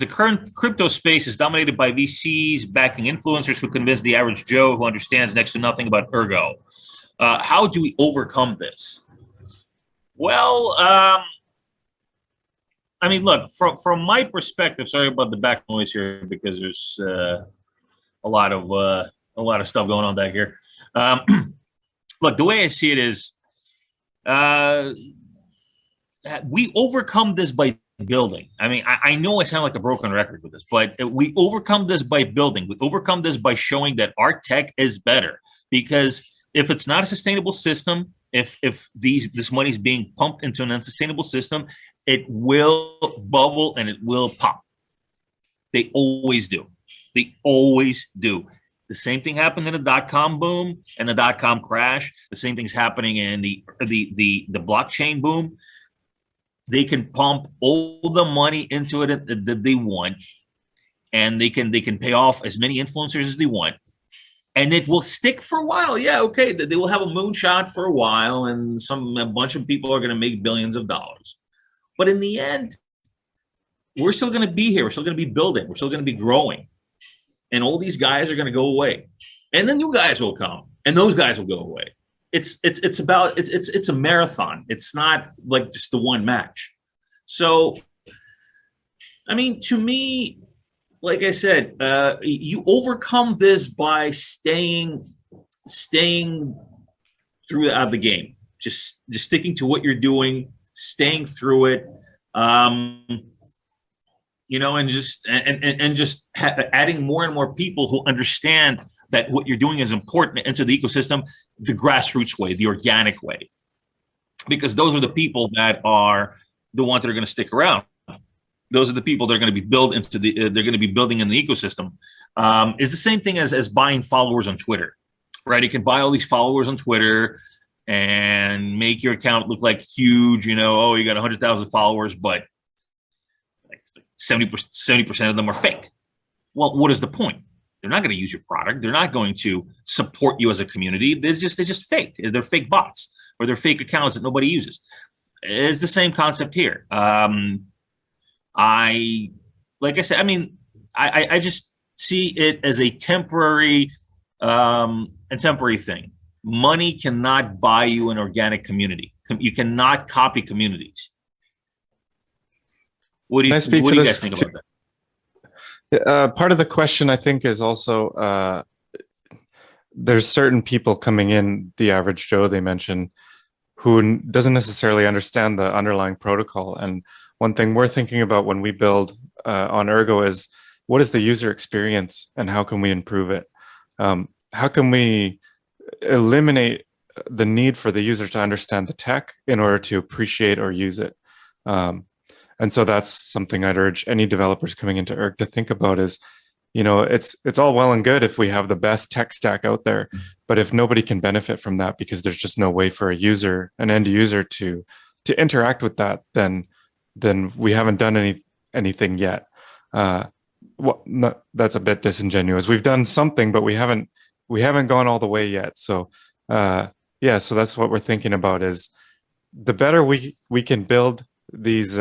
the current crypto space is dominated by VCs backing influencers who convince the average Joe who understands next to nothing about Ergo. How do we overcome this? Well, I mean, look, from my perspective. Sorry about the back noise here because there's a lot of stuff going on back here. Look, the way I see it is, we overcome this by building. I mean, I know I sound like a broken record with this, but we overcome this by building. We overcome this by showing that our tech is better. Because if it's not a sustainable system, if this money is being pumped into an unsustainable system, it will bubble and it will pop. They always do. They always do. The same thing happened in the dot-com boom and the dot-com crash. The same thing's happening in the blockchain boom. They can pump all the money into it that they want, and they can pay off as many influencers as they want, and it will stick for a while. Yeah, okay, they will have a moonshot for a while, and a bunch of people are going to make billions of dollars. But in the end, we're still going to be here. We're still going to be building. We're still going to be growing, and all these guys are going to go away, and the new guys will come, and those guys will go away. It's a marathon. It's not like just the one match. So, I mean, to me, like I said, you overcome this by staying throughout the game. Just sticking to what you're doing, staying through it, and just adding more and more people who understand that what you're doing is important into the ecosystem, the grassroots way, the organic way, because those are the people that are the ones that are going to stick around. Those are the people that are going to be they're going to be building in the ecosystem. It's the same thing as buying followers on Twitter, right? You can buy all these followers on Twitter and make your account look like huge. You got 100,000 followers, but like 70% of them are fake. Well, what is the point? They're not going to use your product. They're not going to support you as a community. They're just fake. They're fake bots, or they're fake accounts that nobody uses. It's the same concept here. Like I said, I mean, I just see it as a temporary thing. Money cannot buy you an organic community. You cannot copy communities. What do you guys think about that? Part of the question, I think, is also there's certain people coming in, the average Joe they mentioned, who doesn't necessarily understand the underlying protocol. And one thing we're thinking about when we build on Ergo is, what is the user experience and how can we improve it? How can we eliminate the need for the user to understand the tech in order to appreciate or use it? And so that's something I'd urge any developers coming into Erg to think about is, it's all well and good if we have the best tech stack out there, but if nobody can benefit from that because there's just no way for an end user to interact with that, then we haven't done anything yet. That's a bit disingenuous. We've done something, but we haven't gone all the way yet. So so that's what we're thinking about is the better we can build these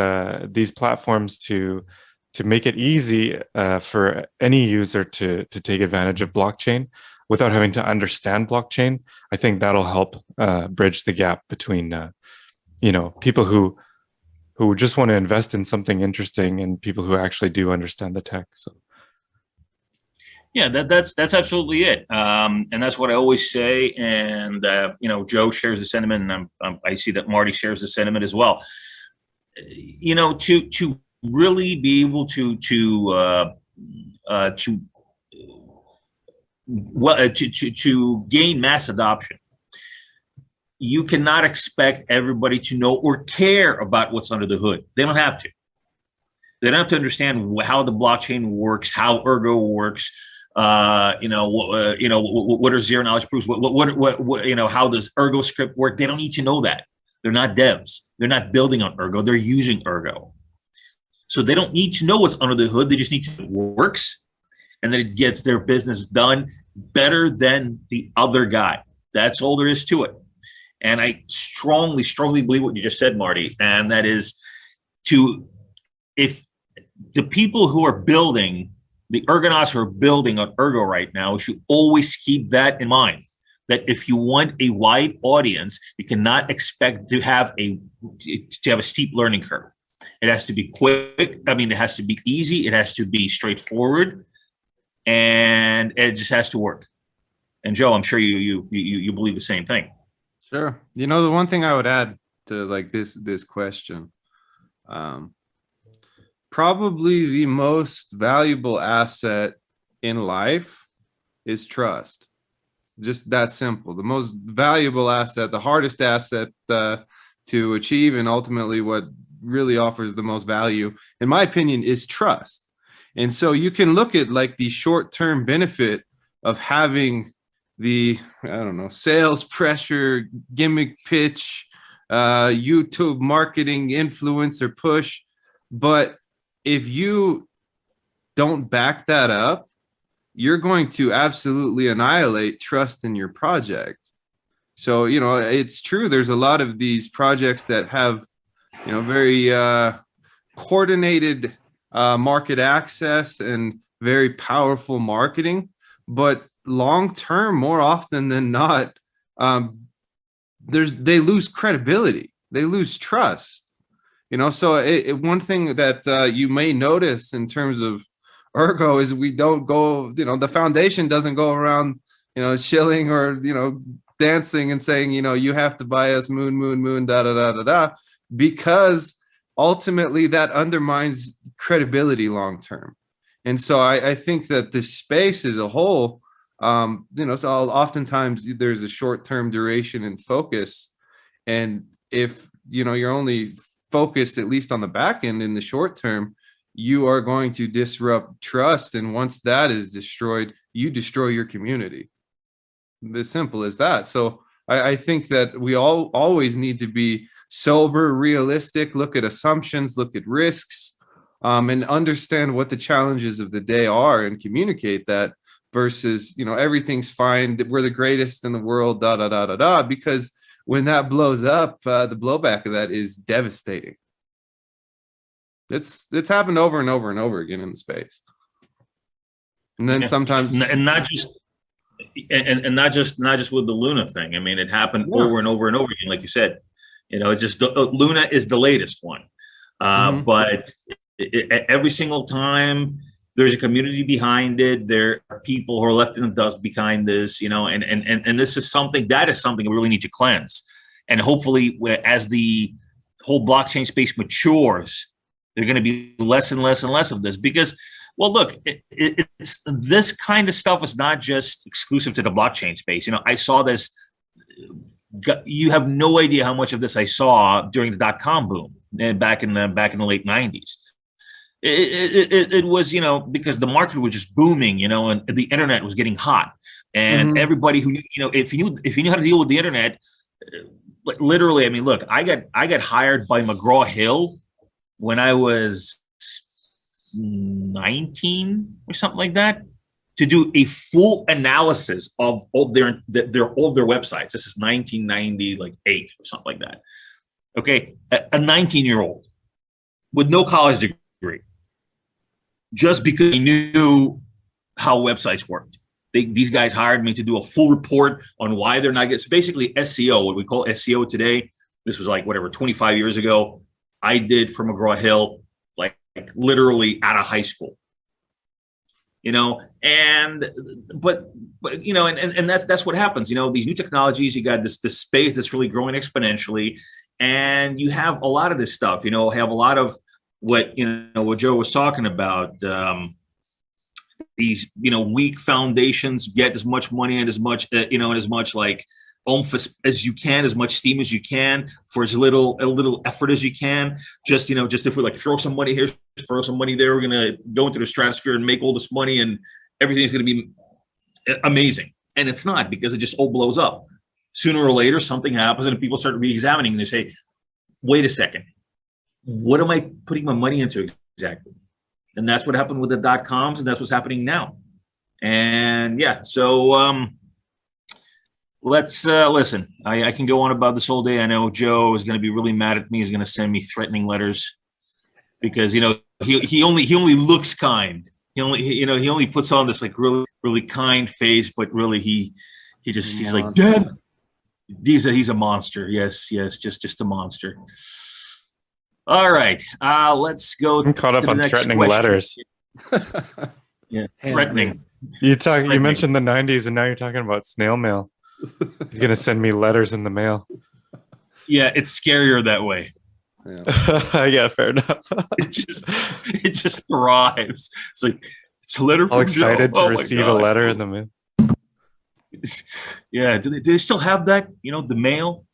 platforms to make it easy for any user to take advantage of blockchain without having to understand blockchain. I think that'll help bridge the gap between people who just want to invest in something interesting and people who actually do understand the tech. So yeah, that's absolutely it, and that's what I always say. And Joe shares the sentiment, and I see that Marty shares the sentiment as well. To really be able to gain mass adoption, you cannot expect everybody to know or care about what's under the hood. They don't have to. They don't have to understand how the blockchain works, how Ergo works. What are zero knowledge proofs? What how does Ergo script work? They don't need to know that. They're not devs. They're not building on Ergo. They're using Ergo. So they don't need to know what's under the hood. They just need to know it works and that it gets their business done better than the other guy. That's all there is to it. And I strongly, strongly believe what you just said, Marty. And that is if the people who are building, the Ergonauts who are building on Ergo right now should always keep that in mind. That if you want a wide audience, you cannot expect to have a steep learning curve. It has to be quick. I mean, it has to be easy. It has to be straightforward, and it just has to work. And Joe, I'm sure you believe the same thing. Sure. You know, the one thing I would add to like this question, probably the most valuable asset in life is trust. Just that simple. The most valuable asset, the hardest asset to achieve, and ultimately what really offers the most value, in my opinion, is trust. And so you can look at like the short-term benefit of having the, I don't know, sales pressure, gimmick pitch, YouTube marketing influencer push. But if you don't back that up, you're going to absolutely annihilate trust in your project. So, you know, it's true. There's a lot of these projects that have, you know, very coordinated market access and very powerful marketing, but long term, more often than not, they lose credibility, they lose trust. You know, so one thing that you may notice in terms of Ergo is we don't go, you know, the foundation doesn't go around, you know, shilling or, you know, dancing and saying, you know, you have to buy us moon, da da da da da, because ultimately that undermines credibility long term. And so I think that the space as a whole, you know, so oftentimes there's a short-term duration and focus. And if, you know, you're only focused at least on the back end in the short term, you are going to disrupt trust. And once that is destroyed, you destroy your community. As simple as that. So I think that we always need to be sober, realistic, look at assumptions, look at risks, and understand what the challenges of the day are and communicate that, versus, you know, everything's fine, we're the greatest in the world, da da da da da, because when that blows up, the blowback of that is devastating. It's happened over and over and over again in the space. And then sometimes, and not just with the Luna thing. I mean, it happened over and over and over again, like you said. You know, it's just Luna is the latest one, but every single time there's a community behind it. There are people who are left in the dust behind this. You know, and this is something we really need to cleanse. And hopefully, as the whole blockchain space matures, there's going to be less and less and less of this, because, well, look, it's this kind of stuff is not just exclusive to the blockchain space. You know, I saw this. You have no idea how much of this I saw during the .com boom back in the late 90s. It was, you know, because the market was just booming, you know, and the internet was getting hot, and everybody who, you know, if you knew how to deal with the internet, literally, I mean, look, I got hired by McGraw-Hill when I was 19 or something like that, to do a full analysis of all their websites. This is 1998 or something like that. Okay, a 19-year-old with no college degree, just because he knew how websites worked. These guys hired me to do a full report on why they're not getting. So basically, SEO, what we call SEO today. This was like whatever 25 years ago. I did for McGraw-Hill, like literally out of high school. You know, but you know, and that's what happens. You know, these new technologies, you got this space that's really growing exponentially, and you have a lot of this stuff. You know, have a lot of what Joe was talking about. These, you know, weak foundations get as much money and as much and as much like oomph as you can, as much steam as you can, for as little effort as you can. Just if we like throw some money here, throw some money there, we're gonna go into the stratosphere and make all this money, and everything's gonna be amazing. And it's not, because it just all blows up. Sooner or later, something happens, and people start re-examining, and they say, "Wait a second, what am I putting my money into exactly?" And that's what happened with the .coms, and that's what's happening now. And yeah, so let's listen. I can go on about this all day. I know Joe is going to be really mad at me. He's going to send me threatening letters. because he only looks kind. He only puts on this like really really kind face, but really he's like, Dad. He's a monster. Yes, just a monster. All right, let's go. I'm caught up on threatening letters. Yeah, threatening. You mentioned the 90s, and now you're talking about snail mail. He's gonna send me letters in the mail. Yeah, it's scarier that way. Yeah. Yeah, fair enough. It just arrives. It's like it's a letter. All excited to receive a letter in the mail. Yeah, do they still have that? The mail.